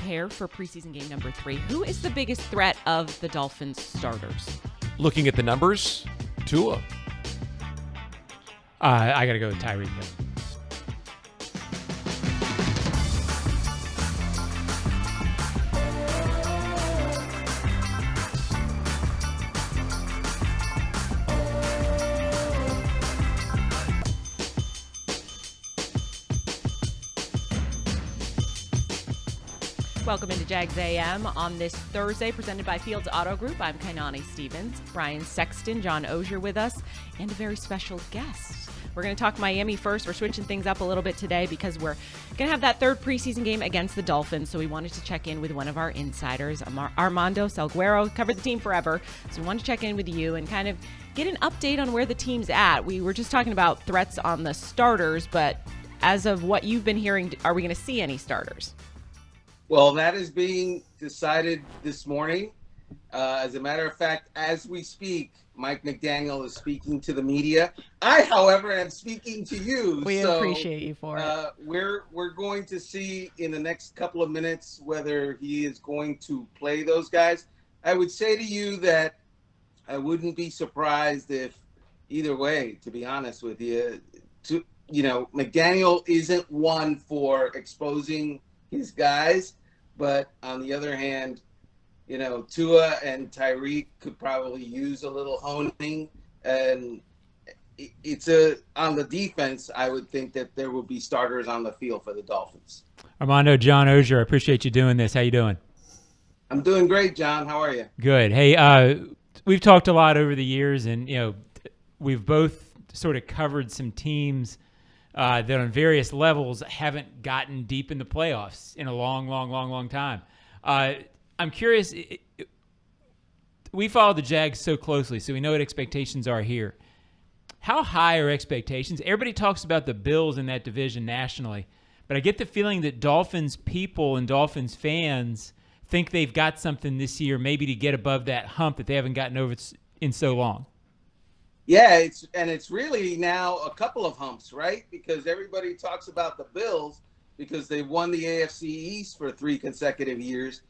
prepare for preseason game number 3, who is the biggest threat of the Dolphins starters? Looking at the numbers, Tua. I got to go with Tyreek Hill. Welcome into Jags A.M. on this Thursday, presented by Fields Auto Group. I'm Kainani Stevens, Brian Sexton, John Oehser with us, and a very special guest. We're going to talk Miami first. We're switching things up a little bit today because we're going to have that third preseason game against the Dolphins, so we wanted to check in with one of our insiders, Armando Salguero, covered the team forever, so we wanted to check in with you and kind of get an update on where the team's at. We were just talking about threats on the starters, but as of what you've been hearing, are we going to see any starters? Well, that is being decided this morning. As a matter of fact, as we speak, Mike McDaniel is speaking to the media. I, however, am speaking to you. We appreciate you for it. We're going to see in the next couple of minutes whether he is going to play those guys. I would say to you that I wouldn't be surprised if either way, to be honest with you, McDaniel isn't one for exposing his guys, but on the other hand, Tua and Tyreek could probably use a little honing, and on the defense, I would think that there will be starters on the field for the Dolphins. Armando, John Oehser, I appreciate you doing this. How you doing? I'm doing great, John. How are you? Good. Hey, we've talked a lot over the years, and we've both sort of covered some teams that on various levels haven't gotten deep in the playoffs in a long time. I'm curious, we follow the Jags so closely, so we know what expectations are here. How high are expectations? Everybody talks about the Bills in that division nationally, but I get the feeling that Dolphins people and Dolphins fans think they've got something this year maybe to get above that hump that they haven't gotten over in so long. Yeah, it's really now a couple of humps, right? Because everybody talks about the Bills because they've won the AFC East for 3 consecutive years.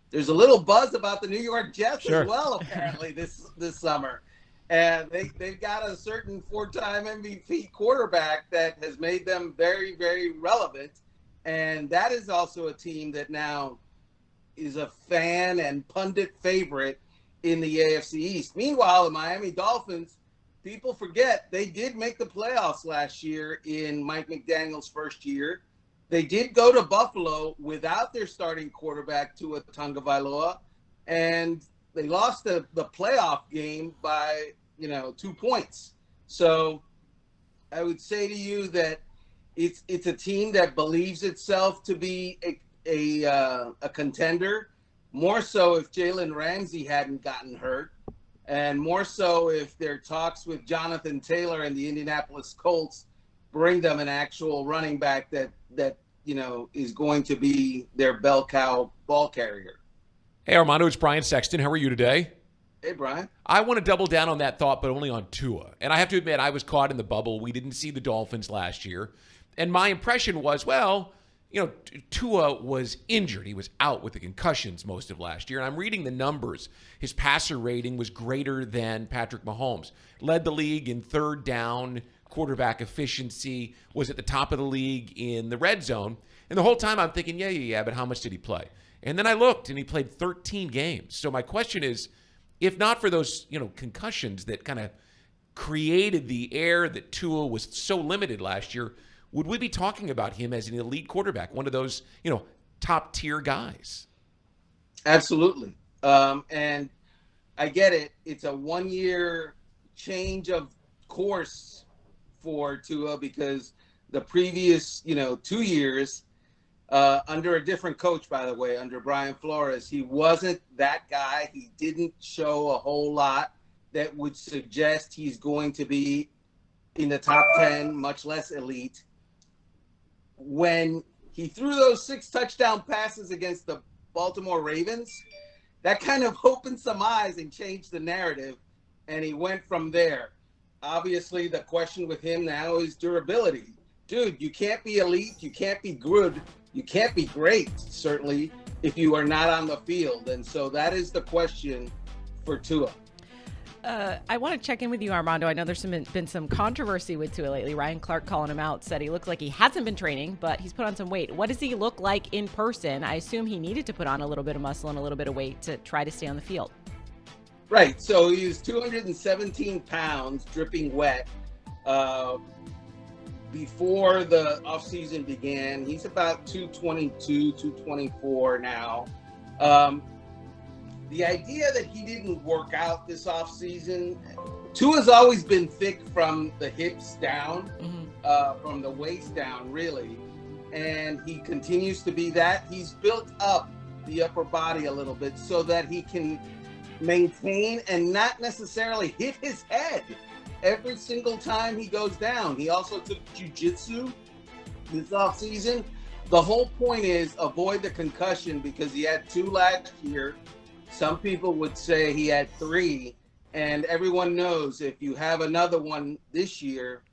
There's a little buzz about the New York Jets as well, apparently, this summer. And they've got a certain 4-time MVP quarterback that has made them very, very relevant. And that is also a team that now is a fan and pundit favorite in the AFC East. Meanwhile, the Miami Dolphins, people forget they did make the playoffs last year in Mike McDaniel's first year. They did go to Buffalo without their starting quarterback, Tua Tagovailoa, and they lost the playoff game by 2 points. So I would say to you that it's a team that believes itself to be a contender, more so if Jalen Ramsey hadn't gotten hurt. And more so if their talks with Jonathan Taylor and the Indianapolis Colts bring them an actual running back that is going to be their bell cow ball carrier. Hey, Armando, it's Brian Sexton. How are you today? Hey, Brian. I want to double down on that thought, but only on Tua. And I have to admit, I was caught in the bubble. We didn't see the Dolphins last year. And my impression was, Tua was injured. He was out with the concussions most of last year. And I'm reading the numbers. His passer rating was greater than Patrick Mahomes. Led the league in third down, quarterback efficiency, was at the top of the league in the red zone. And the whole time I'm thinking, yeah, but how much did he play? And then I looked, and he played 13 games. So my question is, if not for those, concussions that kind of created the air that Tua was so limited last year, would we be talking about him as an elite quarterback, one of those, top-tier guys? Absolutely. And I get it. It's a 1-year change of course for Tua because the previous, 2 years, under a different coach, by the way, under Brian Flores, he wasn't that guy. He didn't show a whole lot that would suggest he's going to be in the top 10, much less elite. When he threw those 6 touchdown passes against the Baltimore Ravens, that kind of opened some eyes and changed the narrative, and he went from there. Obviously, the question with him now is durability. Dude, you can't be elite, you can't be good, you can't be great, certainly, if you are not on the field. And so that is the question for Tua. I want to check in with you, Armando. I know there's been some controversy with Tua lately. Ryan Clark calling him out, said he looks like he hasn't been training, but he's put on some weight. What does he look like in person? I assume he needed to put on a little bit of muscle and a little bit of weight to try to stay on the field. Right. So he's 217 pounds, dripping wet. Before the offseason began, he's about 222, 224 now. The idea that he didn't work out this offseason, Tua's always been thick from the hips down, from the waist down, really. And he continues to be that. He's built up the upper body a little bit so that he can maintain and not necessarily hit his head every single time he goes down. He also took jiu-jitsu this offseason. The whole point is avoid the concussion because he had 2 last year. Some people would say he had 3, and everyone knows if you have another one this year,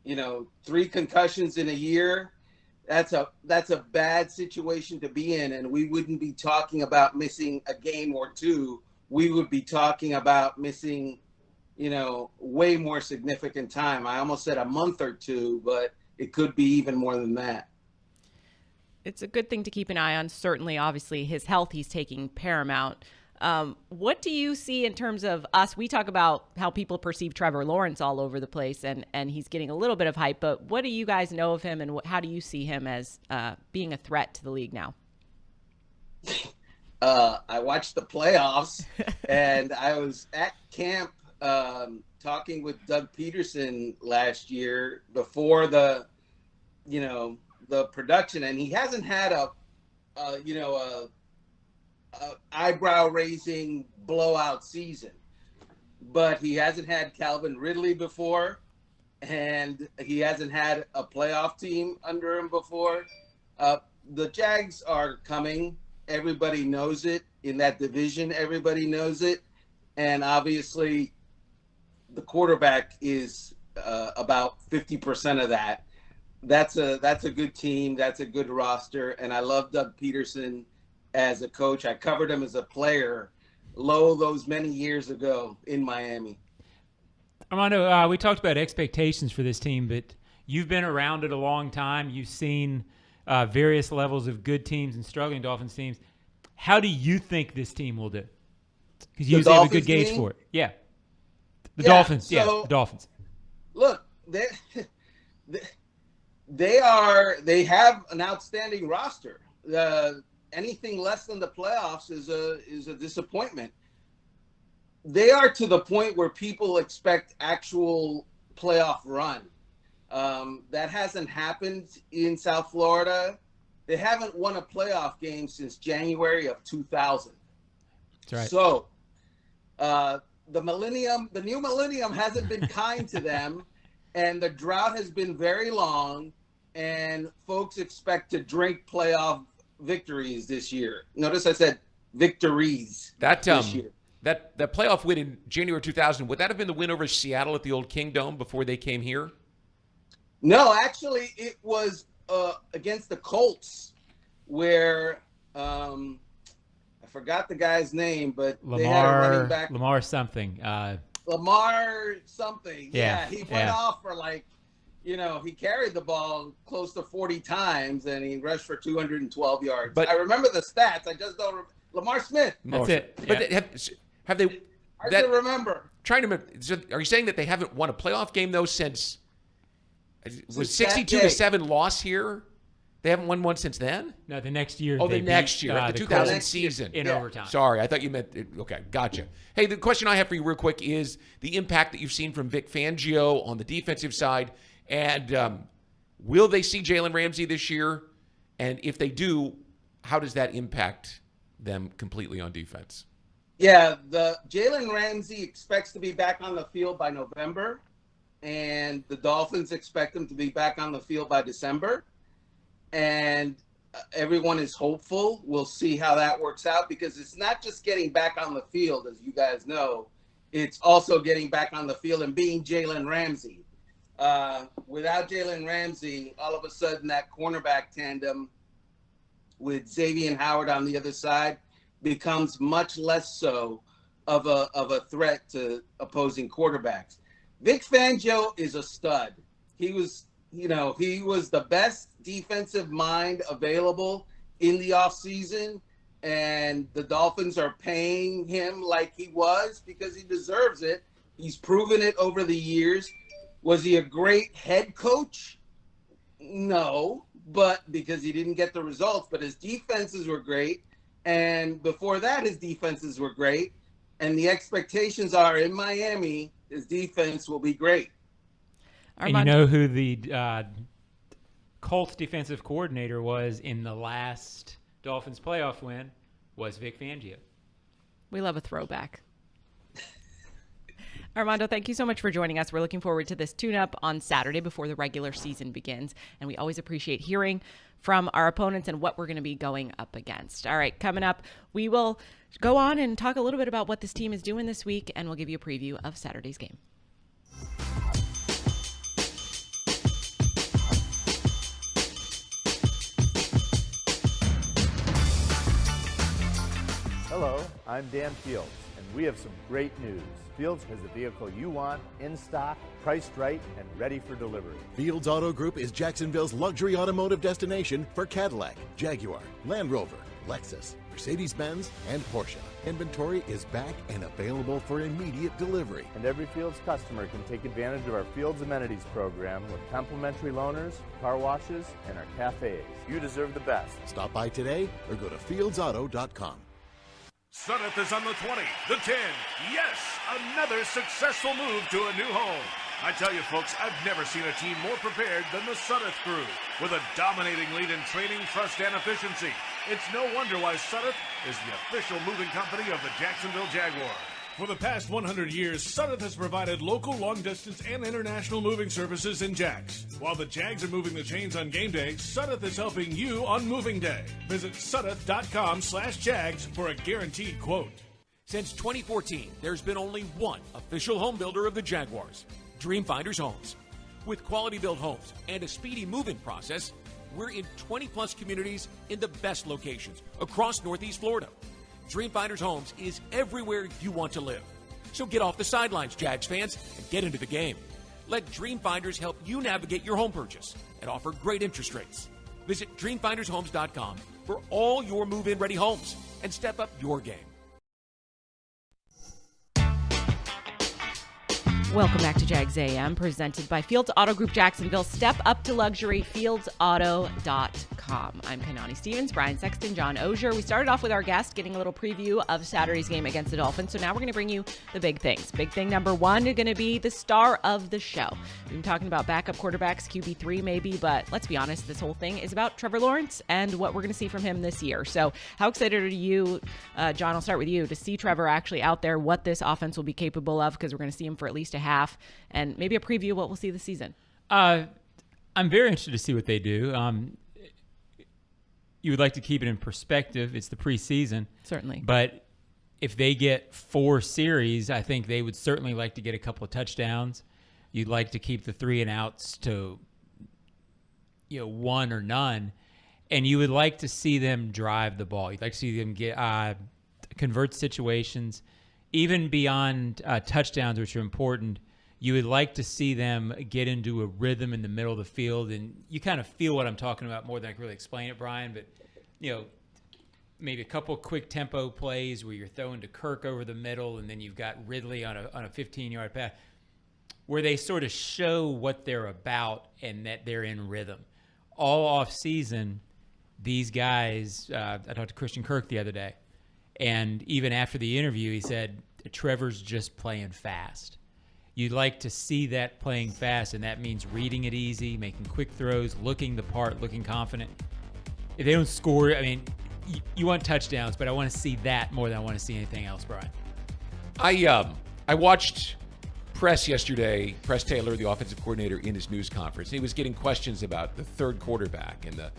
3 concussions in a year, that's a bad situation to be in, and we wouldn't be talking about missing a game or 2. We would be talking about missing, way more significant time. I almost said a month or 2, but it could be even more than that. It's a good thing to keep an eye on. Certainly, obviously, his health he's taking paramount. What do you see in terms of us? We talk about how people perceive Trevor Lawrence all over the place, and he's getting a little bit of hype. But what do you guys know of him, and how do you see him as being a threat to the league now? I watched the playoffs, and I was at camp talking with Doug Peterson last year before the production, and he hasn't had a eyebrow-raising blowout season, but he hasn't had Calvin Ridley before, and he hasn't had a playoff team under him before. The Jags are coming. Everybody knows it in that division. Everybody knows it, and obviously, the quarterback is about 50% of that. That's a good team. That's a good roster, and I love Doug Peterson as a coach. I covered him as a player those many years ago in Miami. Armando, we talked about expectations for this team, but you've been around it a long time. You've seen various levels of good teams and struggling Dolphins teams. How do you think this team will do? Because you usually have a good gauge for it. Yeah. The Dolphins. The Dolphins. Look, they have an outstanding roster. Anything less than the playoffs is a disappointment. They are to the point where people expect actual playoff run. That hasn't happened in South Florida. They haven't won a playoff game since January of 2000. That's right. So the new millennium hasn't been kind to them, and the drought has been very long, and folks expect to drink playoff victories this year. Notice I said victories this year. That playoff win in January 2000, would that have been the win over Seattle at the old Kingdome before they came here? No, actually, it was against the Colts, where I forgot the guy's name, but they had a running back. Lamar something. Lamar something. Yeah, he went off for he carried the ball close to 40 times, and he rushed for 212 yards. But I remember the stats. I just don't. Lamar Smith. That's it. But have they? I can remember. Are you saying that they haven't won a playoff game though since? Was 62-7 loss here? They haven't won one since then? No, the next year. Oh, the next year, the 2000 season. In overtime. Sorry, I thought you meant – okay, gotcha. Hey, the question I have for you real quick is the impact that you've seen from Vic Fangio on the defensive side, and will they see Jalen Ramsey this year? And if they do, how does that impact them completely on defense? Yeah, the Jalen Ramsey expects to be back on the field by November, and the Dolphins expect him to be back on the field by December. And everyone is hopeful. We'll see how that works out, because it's not just getting back on the field, as you guys know. It's also getting back on the field and being Jalen Ramsey. Without Jalen Ramsey, all of a sudden that cornerback tandem with Xavier Howard on the other side becomes much less so of a threat to opposing quarterbacks. Vic Fangio is a stud. He was the best defensive mind available in the offseason, and the Dolphins are paying him like he was because he deserves it. He's proven it over the years. Was he a great head coach? No, but because he didn't get the results, but his defenses were great. And before that, his defenses were great. And the expectations are in Miami, his defense will be great. And you know who the Colts defensive coordinator was in the last Dolphins playoff win? Was Vic Fangio. We love a throwback. Armando, thank you so much for joining us. We're looking forward to this tune-up on Saturday before the regular season begins. And we always appreciate hearing from our opponents and what we're going to be going up against. All right, coming up, we will go on and talk a little bit about what this team is doing this week, and we'll give you a preview of Saturday's game. Hello, I'm Dan Fields, and we have some great news. Fields has the vehicle you want, in stock, priced right, and ready for delivery. Fields Auto Group is Jacksonville's luxury automotive destination for Cadillac, Jaguar, Land Rover, Lexus, Mercedes-Benz, and Porsche. Inventory is back and available for immediate delivery. And every Fields customer can take advantage of our Fields Amenities program with complimentary loaners, car washes, and our cafes. You deserve the best. Stop by today or go to fieldsauto.com. Sudeth is on the 20, the 10. Yes, another successful move to a new home. I tell you, folks, I've never seen a team more prepared than the Sudeth crew. With a dominating lead in training, trust, and efficiency, it's no wonder why Sudeth is the official moving company of the Jacksonville Jaguars. For the past 100 years, Sudeth has provided local, long-distance, and international moving services in Jags. While the Jags are moving the chains on game day, Sudeth is helping you on moving day. Visit sudeth.com/Jags for a guaranteed quote. Since 2014, there's been only one official home builder of the Jaguars, Dreamfinders Homes. With quality-built homes and a speedy move-in process, we're in 20-plus communities in the best locations across Northeast Florida. Dreamfinders Homes is everywhere you want to live. So get off the sidelines, Jags fans, and get into the game. Let Dreamfinders help you navigate your home purchase and offer great interest rates. Visit dreamfindershomes.com for all your move-in ready homes and step up your game. Welcome back to Jags A.M., presented by Fields Auto Group Jacksonville. Step up to luxury, fieldsauto.com. I'm Kainani Stevens, Brian Sexton, John Oehser. We started off with our guest getting a little preview of Saturday's game against the Dolphins. So now we're going to bring you the big things. Big thing number one is going to be the star of the show. We've been talking about backup quarterbacks, QB3 maybe, but let's be honest, this whole thing is about Trevor Lawrence and what we're going to see from him this year. So how excited are you, John, I'll start with you, to see Trevor actually out there, what this offense will be capable of, because we're going to see him for at least a half, and maybe a preview of what we'll see this season. I'm very interested to see what they do. You would like to keep it in perspective. It's the preseason. Certainly. But if they get 4 series, I think they would certainly like to get a couple of touchdowns. You'd like to keep the 3 and outs to 1 or none. And you would like to see them drive the ball. You'd like to see them get convert situations. Even beyond touchdowns, which are important, you would like to see them get into a rhythm in the middle of the field. And you kind of feel what I'm talking about more than I can really explain it, Brian. But, maybe a couple of quick tempo plays where you're throwing to Kirk over the middle, and then you've got Ridley on a 15-yard pass, where they sort of show what they're about and that they're in rhythm. All off season, these guys, I talked to Christian Kirk the other day, and even after the interview, he said, Trevor's just playing fast. You'd like to see that playing fast, and that means reading it easy, making quick throws, looking the part, looking confident. If they don't score, you want touchdowns, but I want to see that more than I want to see anything else, Brian. I watched Press yesterday, Press Taylor, the offensive coordinator, in his news conference. He was getting questions about the third quarterback and the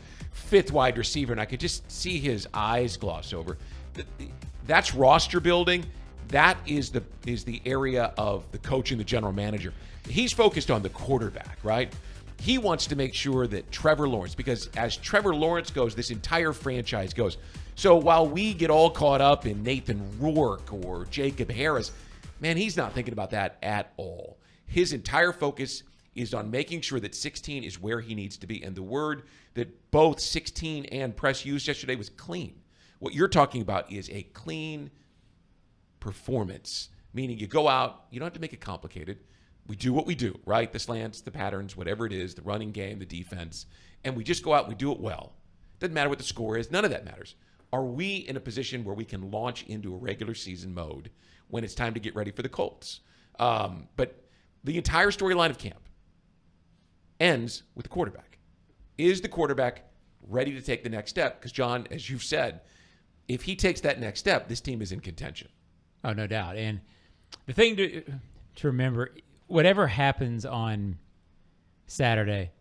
5th wide receiver, and I could just see his eyes gloss over. That's roster building. That is the area of the coach and the general manager. He's focused on the quarterback, right? He wants to make sure that Trevor Lawrence, because as Trevor Lawrence goes, this entire franchise goes. So while we get all caught up in Nathan Rourke or Jacob Harris, man, he's not thinking about that at all. His entire focus is on making sure that 16 is where he needs to be. And the word that both 16 and Press used yesterday was clean. What you're talking about is a clean performance, meaning you go out, you don't have to make it complicated. We do what we do, right? The slants, the patterns, whatever it is, the running game, the defense, and we just go out and we do it well. Doesn't matter what the score is. None of that matters. Are we in a position where we can launch into a regular season mode when it's time to get ready for the Colts? But the entire storyline of camp ends with the quarterback. Is the quarterback ready to take the next step? Because, John, as you've said, if he takes that next step, this team is in contention. Oh, no doubt. And the thing to remember, whatever happens on Saturday,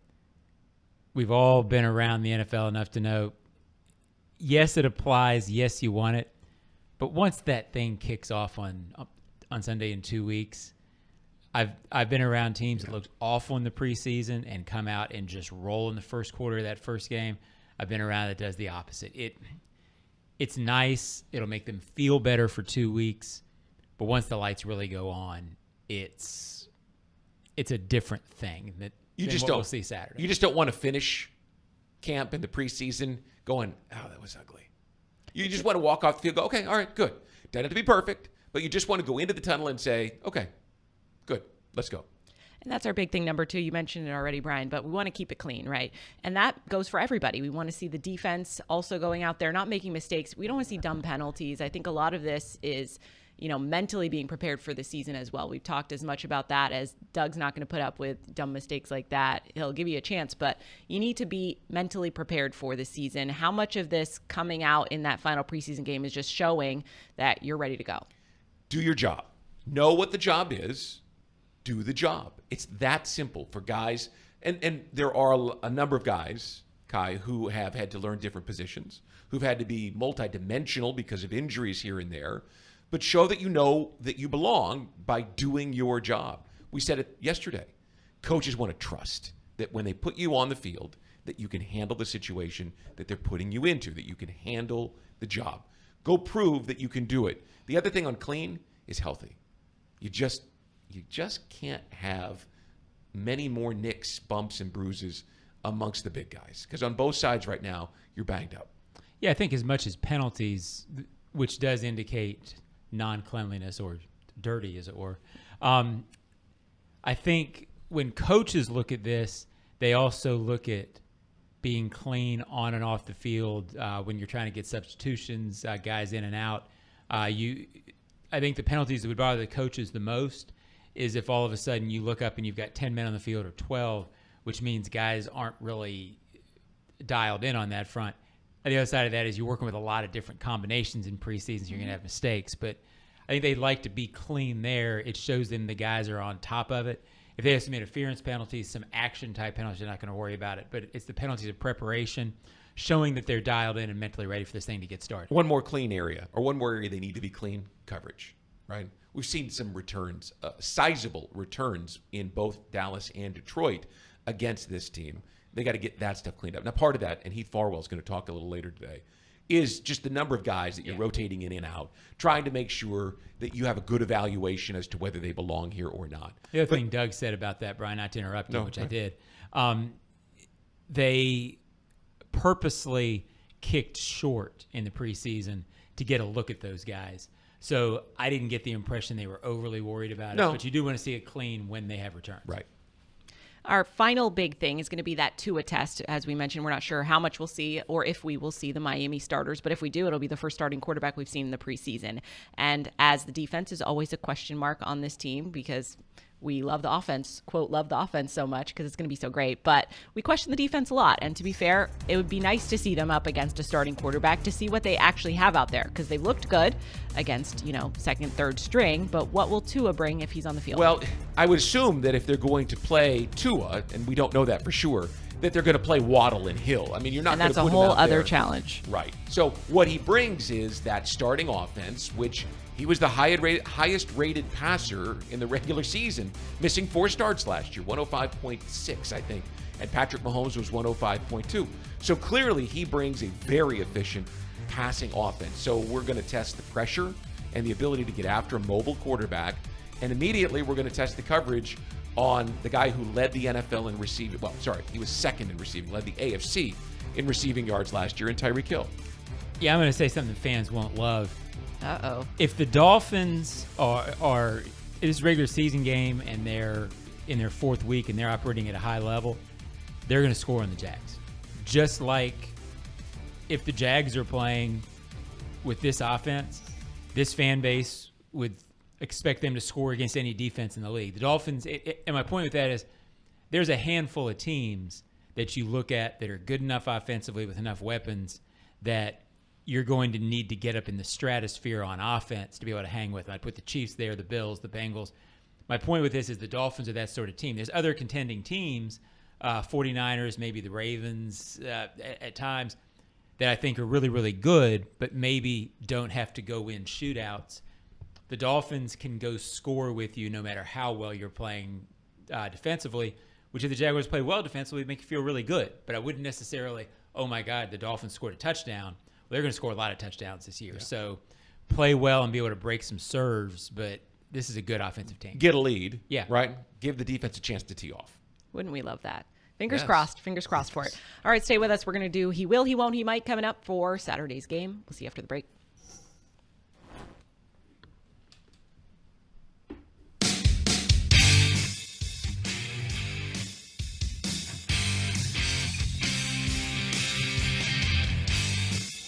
we've all been around the NFL enough to know, yes, it applies. Yes, you want it. But once that thing kicks off on Sunday in 2 weeks, I've been around teams that looked awful in the preseason and come out and just roll in the first quarter of that first game. I've been around that does the opposite. It's nice. It'll make them feel better for 2 weeks. But once the lights really go on, it's a different thing than what we'll see Saturday. You just don't want to finish camp in the preseason going, oh, that was ugly. You just want to walk off the field, go, okay, all right, good. Doesn't have to be perfect, but you just want to go into the tunnel and say, okay, good, let's go. And that's our big thing, number 2. You mentioned it already, Brian, but we want to keep it clean, right? And that goes for everybody. We want to see the defense also going out there, not making mistakes. We don't want to see dumb penalties. I think a lot of this is, mentally being prepared for the season as well. We've talked as much about that as Doug's not going to put up with dumb mistakes like that. He'll give you a chance, but you need to be mentally prepared for the season. How much of this coming out in that final preseason game is just showing that you're ready to go? Do your job. Know what the job is. Do the job. It's that simple for guys. And there are a number of guys, Kai, who have had to learn different positions, who've had to be multidimensional because of injuries here and there, but show that you know that you belong by doing your job. We said it yesterday. Coaches want to trust that when they put you on the field, that you can handle the situation that they're putting you into, that you can handle the job. Go prove that you can do it. The other thing on clean is healthy. You just can't have many more nicks, bumps, and bruises amongst the big guys. Because on both sides right now, you're banged up. Yeah, I think as much as penalties, which does indicate non-cleanliness or dirty, as it were, I think when coaches look at this, they also look at being clean on and off the field when you're trying to get substitutions, guys in and out. I think the penalties that would bother the coaches the most is if all of a sudden you look up and you've got 10 men on the field or 12, which means guys aren't really dialed in on that front. And the other side of that is you're working with a lot of different combinations in preseason, so you're going to have mistakes. But I think they'd like to be clean there. It shows them the guys are on top of it. If they have some interference penalties, some action-type penalties, they're not going to worry about it. But it's the penalties of preparation, showing that they're dialed in and mentally ready for this thing to get started. One more clean area, or one more area they need to be clean, coverage, right? We've seen some returns, sizable returns in both Dallas and Detroit against this team. They got to get that stuff cleaned up. Now, part of that, and Heath Farwell is going to talk a little later today, is just the number of guys that you're rotating in and out, trying to make sure that you have a good evaluation as to whether they belong here or not. The other thing Doug said about that, Brian, not to interrupt you, which I did, they purposely kicked short in the preseason to get a look at those guys. So I didn't get the impression they were overly worried about it, but you do want to see it clean when they have returns. Right. Our final big thing is going to be that Tua test. As we mentioned, we're not sure how much we'll see or if we will see the Miami starters, but if we do, it'll be the first starting quarterback we've seen in the preseason. And as the defense is always a question mark on this team because we love the offense, quote, love the offense so much because it's going to be so great. But we question the defense a lot. And to be fair, it would be nice to see them up against a starting quarterback to see what they actually have out there because they've looked good against, second, third string. But what will Tua bring if he's on the field? Well, I would assume that if they're going to play Tua, and we don't know that for sure, that they're going to play Waddle and Hill. I mean, you're not going to put him out there. And that's a whole other challenge. Right. So what he brings is that starting offense, which he was the highest rated passer in the regular season, missing 4 starts last year, 105.6, I think, and Patrick Mahomes was 105.2. So clearly he brings a very efficient passing offense. So we're going to test the pressure and the ability to get after a mobile quarterback, and immediately we're going to test the coverage on the guy who led the NFL in receiving. Well, sorry, he was second in receiving, led the AFC in receiving yards last year in Tyreek Hill. Yeah, I'm going to say something fans won't love. Uh-oh. If the Dolphins are it is a regular season game and they're in their fourth week and they're operating at a high level, they're going to score on the Jags. Just like if the Jags are playing with this offense, this fan base would expect them to score against any defense in the league. The Dolphins, and my point with that is there's a handful of teams that you look at that are good enough offensively with enough weapons that you're going to need to get up in the stratosphere on offense to be able to hang with. I'd put the Chiefs there, the Bills, the Bengals. My point with this is the Dolphins are that sort of team. There's other contending teams, 49ers, maybe the Ravens at times, that I think are really, really good, but maybe don't have to go win shootouts. The Dolphins can go score with you no matter how well you're playing defensively, which if the Jaguars play well defensively, would make you feel really good. But I wouldn't necessarily, oh my God, the Dolphins scored a touchdown. Well, they're going to score a lot of touchdowns this year. Yeah. So play well and be able to break some serves, but this is a good offensive team. Get a lead. Yeah. Right? Give the defense a chance to tee off. Wouldn't we love that? Fingers crossed for it. All right, stay with us. We're going to do He Will, He Won't, He Might coming up for Saturday's game. We'll see you after the break.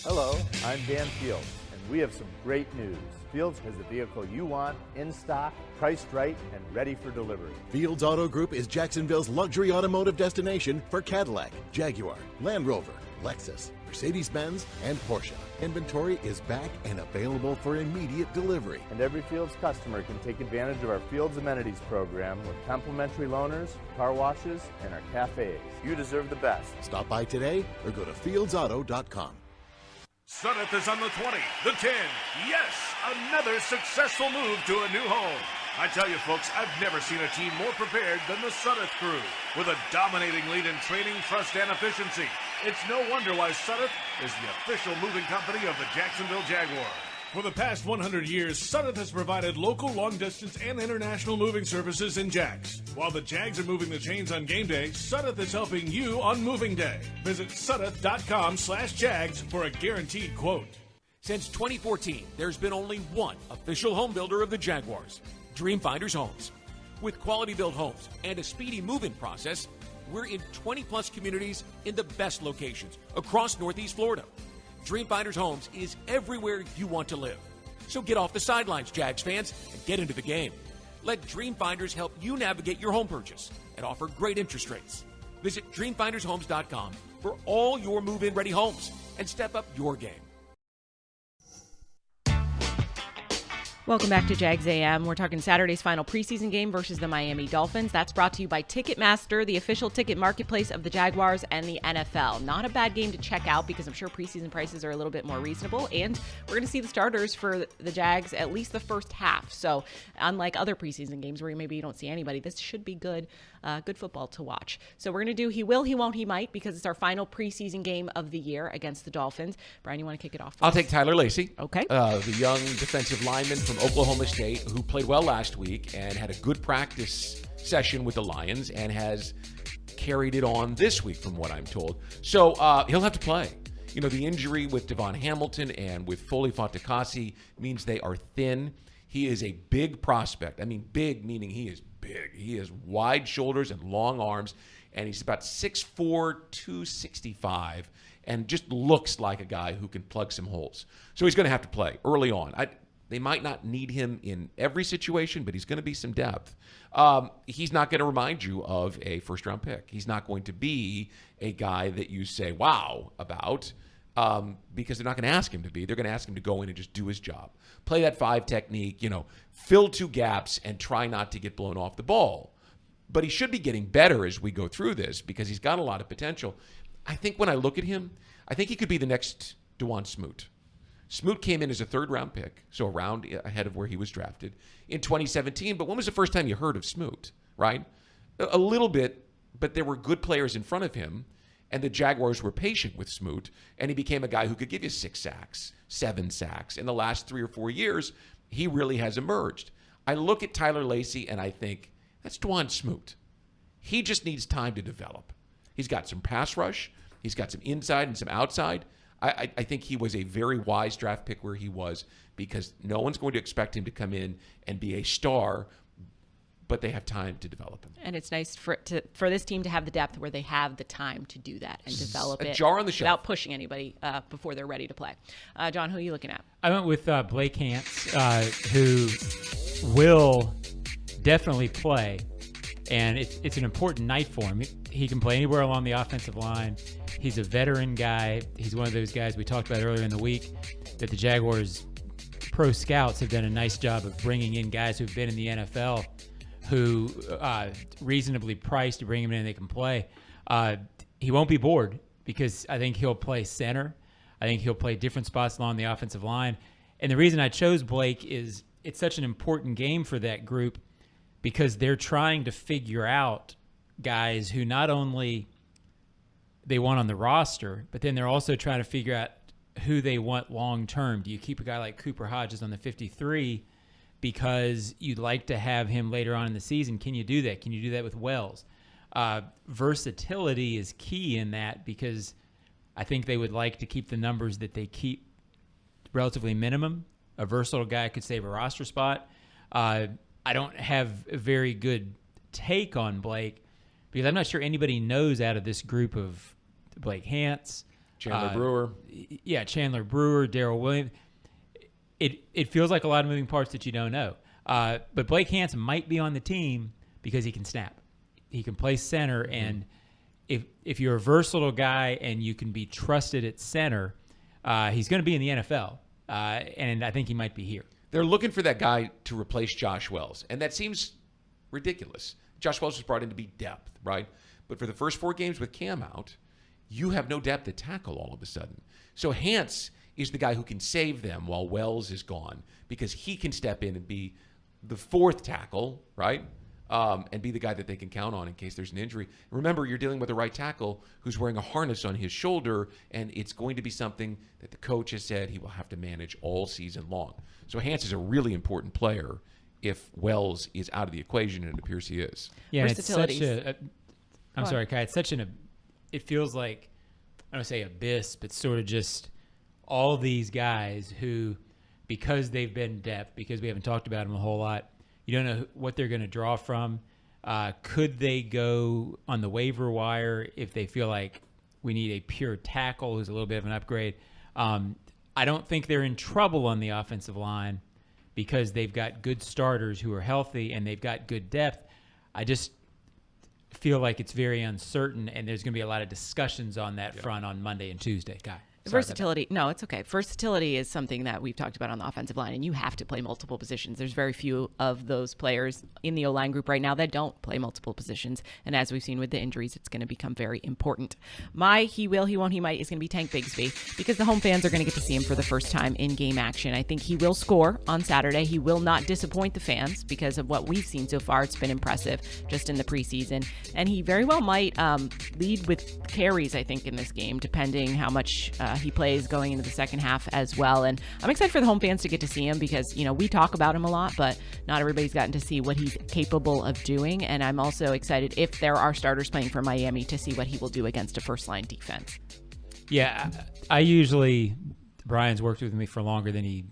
Hello, I'm Dan Fields, and we have some great news. Fields has the vehicle you want, in stock, priced right, and ready for delivery. Fields Auto Group is Jacksonville's luxury automotive destination for Cadillac, Jaguar, Land Rover, Lexus, Mercedes-Benz, and Porsche. Inventory is back and available for immediate delivery. And every Fields customer can take advantage of our Fields Amenities program with complimentary loaners, car washes, and our cafes. You deserve the best. Stop by today or go to fieldsauto.com. Sudeth is on the 20, the 10. Yes, another successful move to a new home. I tell you, folks, I've never seen a team more prepared than the Sudeth crew. With a dominating lead in training, trust, and efficiency, it's no wonder why Sudeth is the official moving company of the Jacksonville Jaguars. For the past 100 years, Sudeth has provided local, long-distance, and international moving services in Jags. While the Jags are moving the chains on game day, Sudeth is helping you on moving day. Visit Sudeth.com/Jags for a guaranteed quote. Since 2014, there's been only one official home builder of the Jaguars, Dreamfinders Homes. With quality-built homes and a speedy move-in process, we're in 20-plus communities in the best locations across Northeast Florida. Dreamfinders Homes is everywhere you want to live. So get off the sidelines, Jags fans, and get into the game. Let Dreamfinders help you navigate your home purchase and offer great interest rates. Visit DreamfindersHomes.com for all your move-in ready homes and step up your game. Welcome back to Jags A.M. We're talking Saturday's final preseason game versus the Miami Dolphins. That's brought to you by Ticketmaster, the official ticket marketplace of the Jaguars and the NFL. Not a bad game to check out because I'm sure preseason prices are a little bit more reasonable, and we're going to see the starters for the Jags at least the first half. So unlike other preseason games where maybe you don't see anybody, this should be good football to watch. So we're going to do He Will, He Won't, He Might because it's our final preseason game of the year against the Dolphins. Brian, you want to kick it off? I'll take Tyler Lacey. Okay. The young defensive lineman from Oklahoma State who played well last week and had a good practice session with the Lions and has carried it on this week from what I'm told. So he'll have to play. You know, the injury with Devon Hamilton and with Foley Fatukasi means they are thin. He is a big prospect. I mean, big meaning he is big. He has wide shoulders and long arms, and he's about 6'4", 265, and just looks like a guy who can plug some holes. So he's going to have to play early on. They might not need him in every situation, but he's going to be some depth. He's not going to remind you of a first-round pick. He's not going to be a guy that you say, wow, about, because they're not going to ask him to be. They're going to ask him to go in and just do his job. Play that 5 technique, fill 2 gaps and try not to get blown off the ball. But he should be getting better as we go through this because he's got a lot of potential. I think when I look at him, I think he could be the next DeJuan Smoot. Smoot came in as a 3rd-round pick, so a round ahead of where he was drafted in 2017. But when was the first time you heard of Smoot, right? A little bit but there were good players in front of him, and the Jaguars were patient with Smoot, and he became a guy who could give you 6 sacks, 7 sacks. In the last 3 or 4 years, he really has emerged. I look at Tyler Lacey, and I think, that's Dwan Smoot. He just needs time to develop. He's got some pass rush. He's got some inside and some outside. I think he was a very wise draft pick where he was, because no one's going to expect him to come in and be a star, but they have time to develop him. And it's nice for this team to have the depth where they have the time to do that and develop A it jar on the shelf. without pushing anybody before they're ready to play. John, who are you looking at? I went with Blake Hance, who will definitely play, and it's an important night for him. He can play anywhere along the offensive line. He's a veteran guy. He's one of those guys we talked about earlier in the week that the Jaguars pro scouts have done a nice job of bringing in guys who've been in the NFL who reasonably priced to bring him in and they can play. He won't be bored because I think he'll play center. I think he'll play different spots along the offensive line. And the reason I chose Blake is it's such an important game for that group because they're trying to figure out guys who not only they want on the roster, but then they're also trying to figure out who they want long-term. Do you keep a guy like Cooper Hodges on the 53 because you'd like to have him later on in the season? Can you do that? Can you do that with Wells? Versatility is key in that because I think they would like to keep the numbers that they keep relatively minimum. A versatile guy could save a roster spot. I don't have a very good take on Blake because I'm not sure anybody knows out of this group of Blake Hance, Chandler Brewer. Yeah, Chandler Brewer, Darrell Williams. It feels like a lot of moving parts that you don't know. But Blake Hance might be on the team because he can snap. He can play center, and if you're a versatile guy and you can be trusted at center, he's going to be in the NFL, and I think he might be here. They're looking for that guy to replace Josh Wells, and that seems ridiculous. Josh Wells was brought in to be depth, right? But for the first 4 games with Cam out, you have no depth at tackle all of a sudden. So Hance is the guy who can save them while Wells is gone because he can step in and be the 4th tackle, right? And be the guy that they can count on in case there's an injury. Remember, you're dealing with a right tackle who's wearing a harness on his shoulder, and it's going to be something that the coach has said he will have to manage all season long. So Hance is a really important player if Wells is out of the equation, and it appears he is. Yeah, it's such I'm sorry, Kai. It's such it feels like, I don't say abyss, but sort of just all these guys who, because they've been depth, because we haven't talked about them a whole lot, you don't know what they're going to draw from. Could they go on the waiver wire if they feel like we need a pure tackle who's a little bit of an upgrade? I don't think they're in trouble on the offensive line because they've got good starters who are healthy and they've got good depth. I just feel like it's very uncertain, and there's going to be a lot of discussions on that front on Monday and Tuesday. Guy. Versatility. No, it's okay. Versatility is something that we've talked about on the offensive line, and you have to play multiple positions. There's very few of those players in the O-line group right now that don't play multiple positions. And as we've seen with the injuries, it's going to become very important. My he will, he won't, he might is going to be Tank Bigsby because the home fans are going to get to see him for the first time in game action. I think he will score on Saturday. He will not disappoint the fans because of what we've seen so far. It's been impressive just in the preseason. And he very well might lead with carries, I think, in this game, depending how much he plays going into the second half as well. And I'm excited for the home fans to get to see him because, we talk about him a lot, but not everybody's gotten to see what he's capable of doing. And I'm also excited if there are starters playing for Miami to see what he will do against a first-line defense. Yeah, Brian's worked with me for longer than he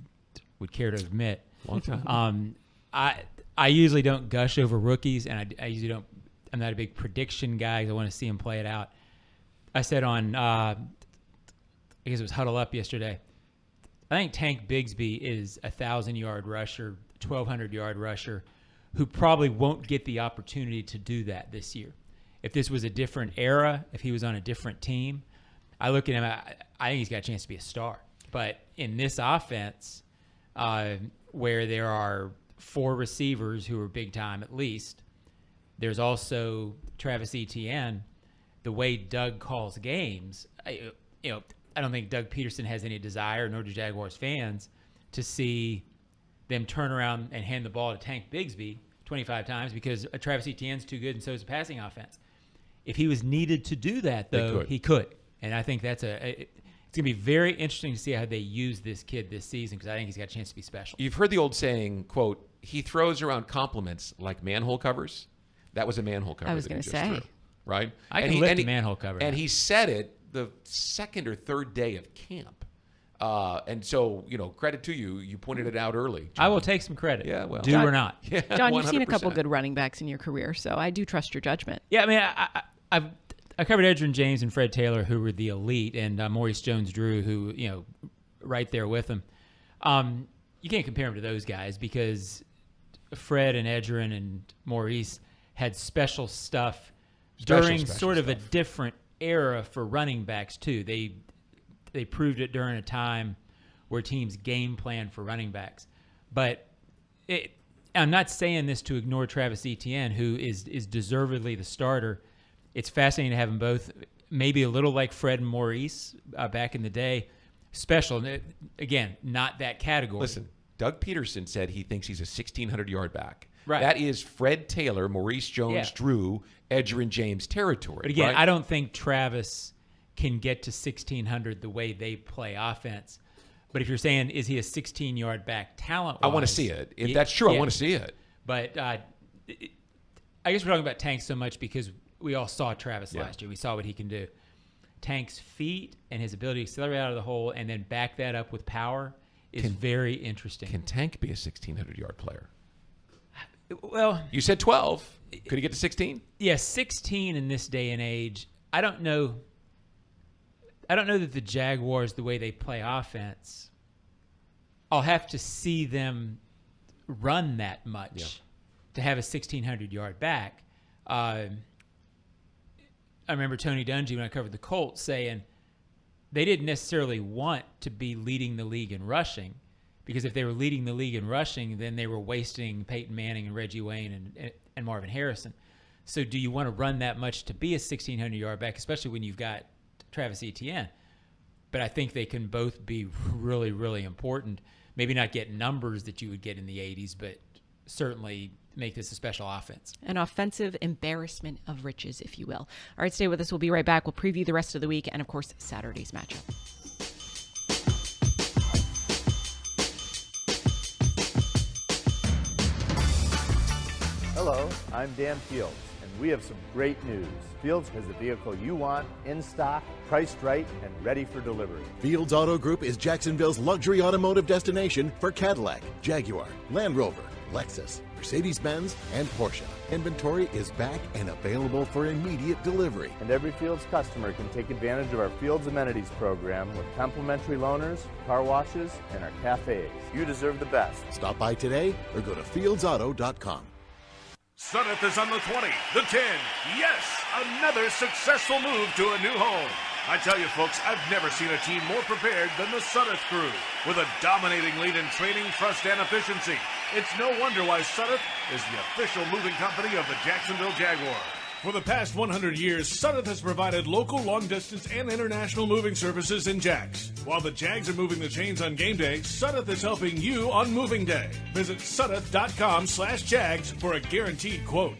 would care to admit. Long time. I usually don't gush over rookies, and I usually don't. I'm not a big prediction guy because I want to see him play it out. I said on I guess it was Huddle Up yesterday, I think Tank Bigsby is a 1,000-yard rusher, 1,200-yard rusher who probably won't get the opportunity to do that this year. If this was a different era, if he was on a different team, I look at him, I think he's got a chance to be a star. But in this offense, where there are 4 receivers who are big time at least, there's also Travis Etienne. The way Doug calls games, I don't think Doug Peterson has any desire, nor do Jaguars fans, to see them turn around and hand the ball to Tank Bigsby 25 times because Travis Etienne's too good and so is the passing offense. If he was needed to do that, though, he could. And I think it's going to be very interesting to see how they use this kid this season, because I think he's got a chance to be special. You've heard the old saying, quote, he throws around compliments like manhole covers. That was a manhole cover. I was going to say. Right? I can lift a manhole cover. And he said it the second or third day of camp. And so, credit to you. You pointed it out early, John. I will take some credit. Yeah, well. John, or not. Yeah, John, 100%. you've seen a couple good running backs in your career, so I do trust your judgment. Yeah, I mean, I covered Edgerrin James and Fred Taylor, who were the elite, and Maurice Jones-Drew, who, right there with them. You can't compare them to those guys because Fred and Edgerrin and Maurice had special stuff during sort of a different era for running backs, too. They proved it during a time where teams game plan for running backs. But I'm not saying this to ignore Travis Etienne, who is deservedly the starter. It's fascinating to have them both, maybe a little like Fred and Maurice back in the day. Special. Again, not that category. Listen, Doug Peterson said he thinks he's a 1,600-yard back. Right. That is Fred Taylor, Maurice Jones-Drew, Edgerrin James territory. But again, right? I don't think Travis can get to 1,600 the way they play offense. But if you're saying, is he a 16-yard back talent-wise? I want to see it. If that's true, I want to see it. But I guess we're talking about Tank so much because we all saw Travis last year. We saw what he can do. Tank's feet and his ability to accelerate out of the hole and then back that up with power is very interesting. Can Tank be a 1,600-yard player? Well, you said 12. Could he get to 16? Yeah, 16 in this day and age. I don't know that the Jaguars, the way they play offense, I'll have to see them run that much to have a 1,600-yard back. I remember Tony Dungy, when I covered the Colts, saying they didn't necessarily want to be leading the league in rushing, because if they were leading the league in rushing, then they were wasting Peyton Manning and Reggie Wayne and Marvin Harrison. So do you want to run that much to be a 1,600-yard back, especially when you've got Travis Etienne? But I think they can both be really, really important. Maybe not get numbers that you would get in the 80s, but certainly make this a special offense. An offensive embarrassment of riches, if you will. All right, stay with us. We'll be right back. We'll preview the rest of the week and, of course, Saturday's matchup. Hello, I'm Dan Fields, and we have some great news. Fields has the vehicle you want, in stock, priced right, and ready for delivery. Fields Auto Group is Jacksonville's luxury automotive destination for Cadillac, Jaguar, Land Rover, Lexus, Mercedes-Benz, and Porsche. Inventory is back and available for immediate delivery. And every Fields customer can take advantage of our Fields Amenities program with complimentary loaners, car washes, and our cafes. You deserve the best. Stop by today or go to fieldsauto.com. Sudeth is on the 20, the 10. Yes, another successful move to a new home. I tell you, folks, I've never seen a team more prepared than the Sudeth crew. With a dominating lead in training, trust, and efficiency, it's no wonder why Sudeth is the official moving company of the Jacksonville Jaguars. For the past 100 years, Sudeth has provided local, long-distance, and international moving services in Jags. While the Jags are moving the chains on game day, Sudeth is helping you on moving day. Visit Sudeth.com/Jags for a guaranteed quote.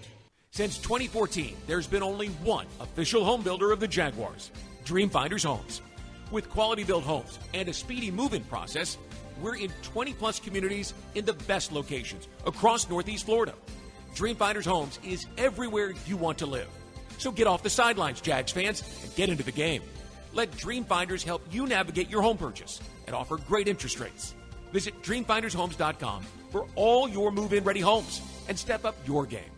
Since 2014, there's been only one official home builder of the Jaguars, Dreamfinders Homes. With quality-built homes and a speedy move-in process, we're in 20-plus communities in the best locations across Northeast Florida. Dreamfinders Homes is everywhere you want to live. So get off the sidelines, Jags fans, and get into the game. Let Dreamfinders help you navigate your home purchase and offer great interest rates. Visit DreamfindersHomes.com for all your move-in ready homes and step up your game.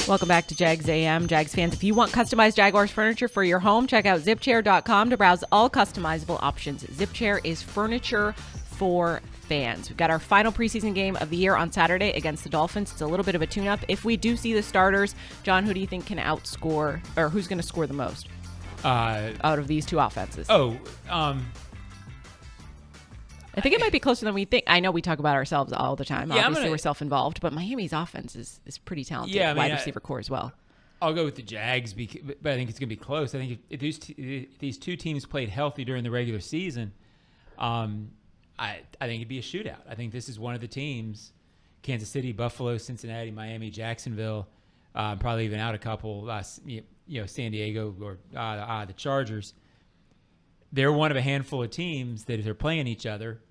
Welcome back to Jags A.M. Jags fans, if you want customized Jaguars furniture for your home, check out zipchair.com to browse all customizable options. Zipchair is furniture for fans. We've got our final preseason game of the year on Saturday against the Dolphins. It's a little bit of a tune-up. If we do see the starters, John, who do you think can outscore, or who's going to score the most out of these two offenses? I think it might be closer than we think. I know we talk about ourselves all the time. Yeah, obviously, we're self-involved, but Miami's offense is pretty talented. Yeah, wide receiver core as well. I'll go with the Jags, but I think it's going to be close. I think if these two teams played healthy during the regular season, I think it'd be a shootout. I think this is one of the teams, Kansas City, Buffalo, Cincinnati, Miami, Jacksonville, probably even out a couple, San Diego or the Chargers. They're one of a handful of teams that if they're playing each other,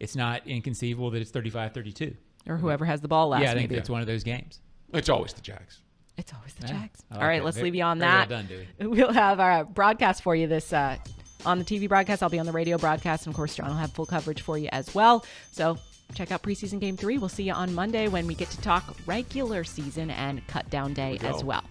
it's not inconceivable that it's 35-32. Or whoever has the ball last. Yeah, I think maybe. it's one of those games. It's always the Jags. It's always the Yeah, Jags. I like All right, that. let's Very- leave you on very that. well done, Dewey. We'll have our broadcast for you this on the TV broadcast. I'll be on the radio broadcast. And, of course, John will have full coverage for you as well. So check out preseason game 3. We'll see you on Monday when we get to talk regular season and cut down day as well.